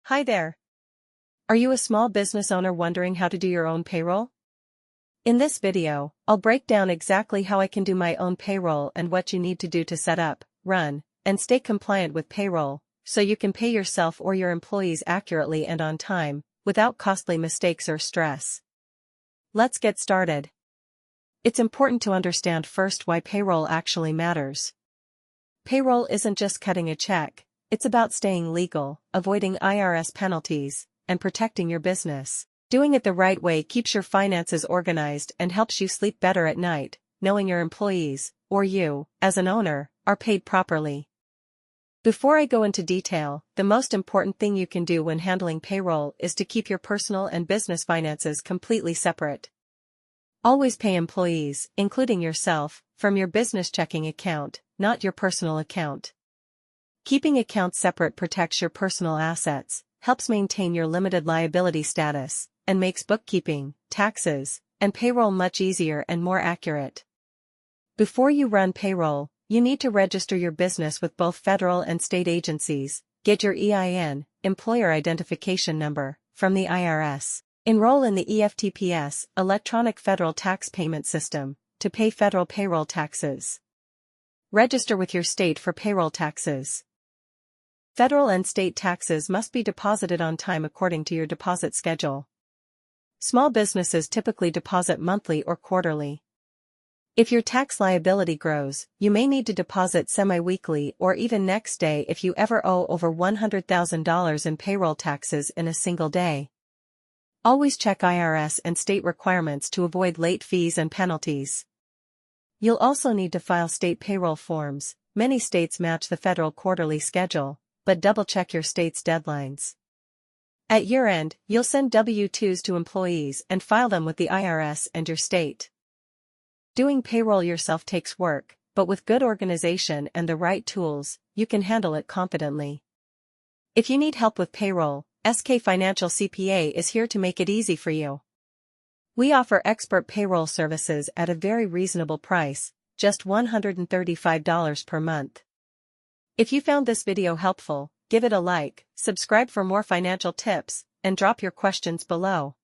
Hi there. Are you a small business owner wondering how to do your own payroll? In this video, I'll break down exactly how I can do my own payroll and what you need to do to set up, run, and stay compliant with payroll, so you can pay yourself or your employees accurately and on time, without costly mistakes or stress. Let's get started. It's important to understand first why payroll actually matters. Payroll isn't just cutting a check, it's about staying legal, avoiding IRS penalties, and protecting your business. Doing it the right way keeps your finances organized and helps you sleep better at night, knowing your employees, or you, as an owner, are paid properly. Before I go into detail, the most important thing you can do when handling payroll is to keep your personal and business finances completely separate. Always pay employees, including yourself, from your business checking account, not your personal account. Keeping accounts separate protects your personal assets, helps maintain your limited liability status, and makes bookkeeping, taxes, and payroll much easier and more accurate. Before you run payroll, you need to register your business with both federal and state agencies, get your EIN, Employer Identification Number, from the IRS, enroll in the EFTPS, Electronic Federal Tax Payment System, to pay federal payroll taxes. Register with your state for payroll taxes. Federal and state taxes must be deposited on time according to your deposit schedule. Small businesses typically deposit monthly or quarterly. If your tax liability grows, you may need to deposit semi-weekly or even next day if you ever owe over $100,000 in payroll taxes in a single day. Always check IRS and state requirements to avoid late fees and penalties. You'll also need to file state payroll forms. Many states match the federal quarterly schedule, but double-check your state's deadlines. At year-end, you'll send W-2s to employees and file them with the IRS and your state. Doing payroll yourself takes work, but with good organization and the right tools, you can handle it confidently. If you need help with payroll, SK Financial CPA is here to make it easy for you. We offer expert payroll services at a very reasonable price, just $135 per month. If you found this video helpful, give it a like, subscribe for more financial tips, and drop your questions below.